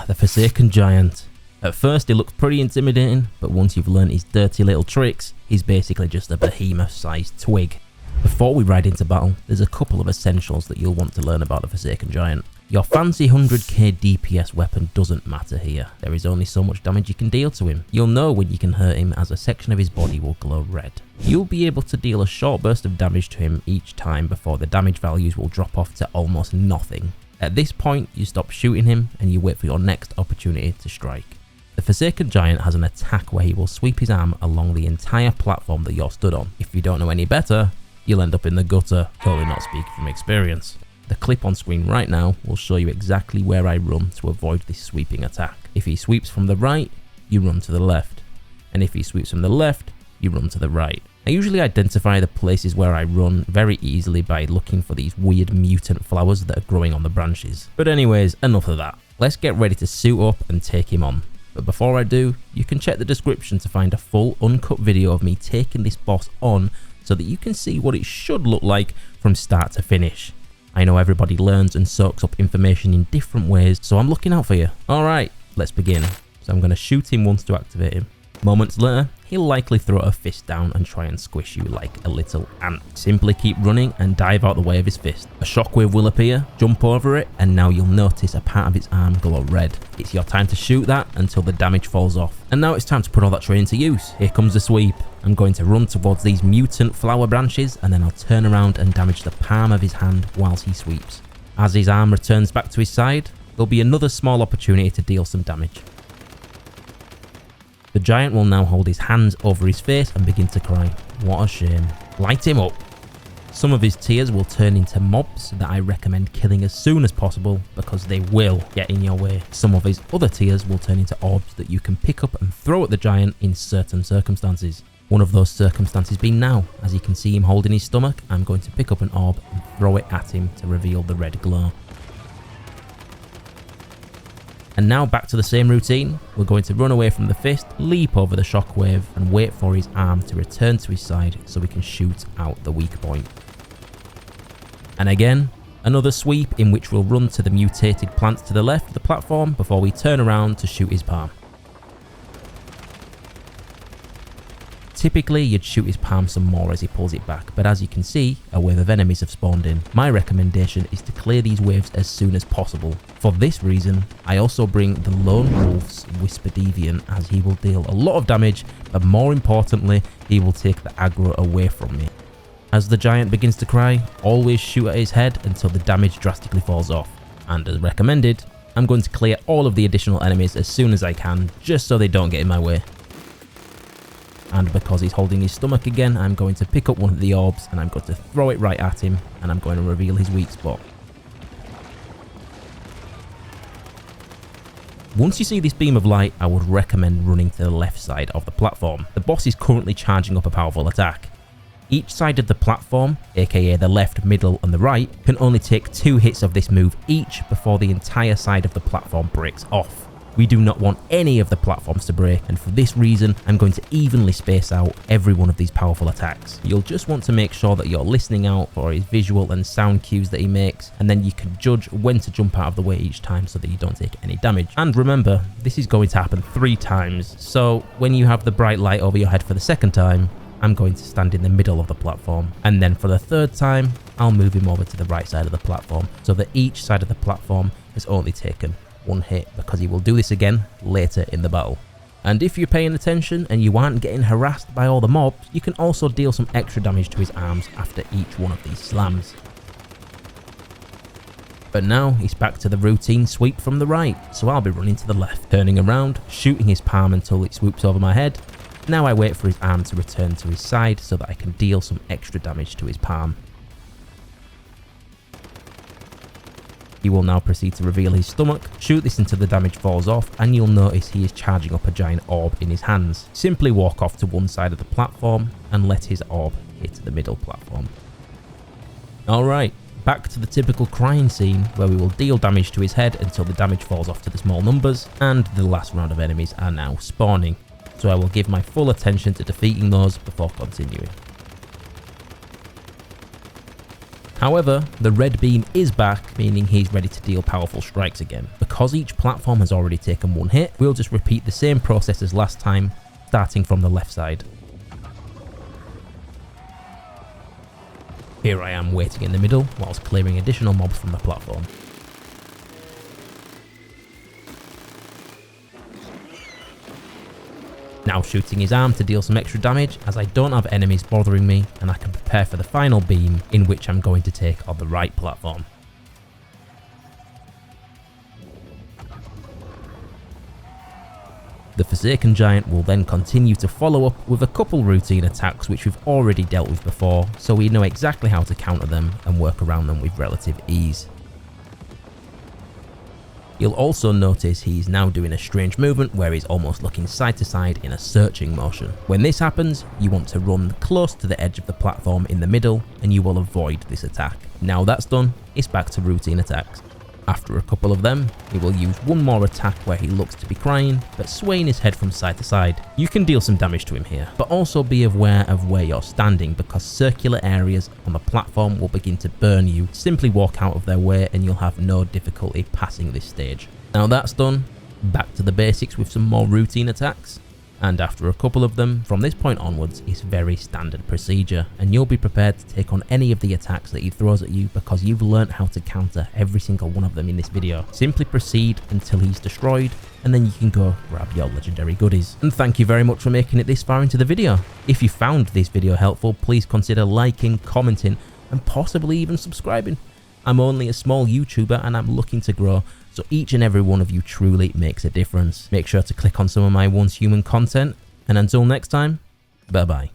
The Forsaken Giant. At first he looks pretty intimidating, but once you've learned his dirty little tricks, he's basically just a behemoth-sized twig. Before we ride into battle, there's a couple of essentials that you'll want to learn about the Forsaken Giant. Your fancy 100k DPS weapon doesn't matter here. There is only so much damage you can deal to him. You'll know when you can hurt him as a section of his body will glow red. You'll be able to deal a short burst of damage to him each time before the damage values will drop off to almost nothing. At this point, you stop shooting him and you wait for your next opportunity to strike. The Forsaken Giant has an attack where he will sweep his arm along the entire platform that you're stood on. If you don't know any better, you'll end up in the gutter, totally not speaking from experience. The clip on screen right now will show you exactly where I run to avoid this sweeping attack. If he sweeps from the right, you run to the left. And if he sweeps from the left, you run to the right. I usually identify the places where I run very easily by looking for these weird mutant flowers that are growing on the branches. But anyways, enough of that. Let's get ready to suit up and take him on. But before I do, you can check the description to find a full uncut video of me taking this boss on so that you can see what it should look like from start to finish. I know everybody learns and soaks up information in different ways, so I'm looking out for you. Alright, let's begin. So I'm going to shoot him once to activate him. Moments later, he'll likely throw a fist down and try and squish you like a little ant. Simply keep running and dive out the way of his fist. A shockwave will appear, jump over it, and now you'll notice a part of his arm glow red. It's your time to shoot that until the damage falls off. And now it's time to put all that training to use. Here comes the sweep. I'm going to run towards these mutant flower branches and then I'll turn around and damage the palm of his hand whilst he sweeps. As his arm returns back to his side, there'll be another small opportunity to deal some damage. The giant will now hold his hands over his face and begin to cry. What a shame. Light him up. Some of his tears will turn into mobs that I recommend killing as soon as possible because they will get in your way. Some of his other tears will turn into orbs that you can pick up and throw at the giant in certain circumstances. One of those circumstances being now. As you can see him holding his stomach, I'm going to pick up an orb and throw it at him to reveal the red glow. And now back to the same routine. We're going to run away from the fist, leap over the shockwave and wait for his arm to return to his side so we can shoot out the weak point. And again, another sweep in which we'll run to the mutated plants to the left of the platform before we turn around to shoot his palm. Typically, you'd shoot his palm some more as he pulls it back, but as you can see, a wave of enemies have spawned in. My recommendation is to clear these waves as soon as possible. For this reason, I also bring the Lone Wolf's Whisper Deviant as he will deal a lot of damage, but more importantly, he will take the aggro away from me. As the giant begins to cry, always shoot at his head until the damage drastically falls off. And as recommended, I'm going to clear all of the additional enemies as soon as I can, just so they don't get in my way. And because he's holding his stomach again, I'm going to pick up one of the orbs and I'm going to throw it right at him and I'm going to reveal his weak spot. Once you see this beam of light, I would recommend running to the left side of the platform. The boss is currently charging up a powerful attack. Each side of the platform, aka the left, middle and the right, can only take 2 hits of this move each before the entire side of the platform breaks off. We do not want any of the platforms to break, and for this reason, I'm going to evenly space out every one of these powerful attacks. You'll just want to make sure that you're listening out for his visual and sound cues that he makes, and then you can judge when to jump out of the way each time so that you don't take any damage. And remember, this is going to happen 3 times, so when you have the bright light over your head for the second time, I'm going to stand in the middle of the platform, and then for the 3rd time, I'll move him over to the right side of the platform, so that each side of the platform has only taken 1 hit, because he will do this again later in the battle. And if you're paying attention and you aren't getting harassed by all the mobs, you can also deal some extra damage to his arms after each one of these slams. But now he's back to the routine sweep from the right, so I'll be running to the left, turning around, shooting his palm until it swoops over my head. Now I wait for his arm to return to his side so that I can deal some extra damage to his palm. He will now proceed to reveal his stomach, shoot this until the damage falls off, and you'll notice he is charging up a giant orb in his hands. Simply walk off to one side of the platform and let his orb hit the middle platform. Alright, back to the typical crying scene where we will deal damage to his head until the damage falls off to the small numbers, and the last round of enemies are now spawning. So I will give my full attention to defeating those before continuing. However, the red beam is back, meaning he's ready to deal powerful strikes again. Because each platform has already taken one hit, we'll just repeat the same process as last time, starting from the left side. Here I am waiting in the middle, whilst clearing additional mobs from the platform. Now shooting his arm to deal some extra damage, as I don't have enemies bothering me and I can prepare for the final beam, in which I'm going to take on the right platform. The Forsaken Giant will then continue to follow up with a couple routine attacks which we've already dealt with before, so we know exactly how to counter them and work around them with relative ease. You'll also notice he's now doing a strange movement where he's almost looking side to side in a searching motion. When this happens, you want to run close to the edge of the platform in the middle and you will avoid this attack. Now that's done, it's back to routine attacks. After a couple of them, he will use one more attack where he looks to be crying, but swaying his head from side to side. You can deal some damage to him here, but also be aware of where you're standing because circular areas on the platform will begin to burn you. Simply walk out of their way and you'll have no difficulty passing this stage. Now that's done, back to the basics with some more routine attacks. And after a couple of them, from this point onwards, it's very standard procedure and you'll be prepared to take on any of the attacks that he throws at you because you've learnt how to counter every single one of them in this video. Simply proceed until he's destroyed and then you can go grab your legendary goodies. And thank you very much for making it this far into the video. If you found this video helpful, please consider liking, commenting and possibly even subscribing. I'm only a small YouTuber and I'm looking to grow, so each and every one of you truly makes a difference. Make sure to click on some of my Once Human content, and until next time, bye bye.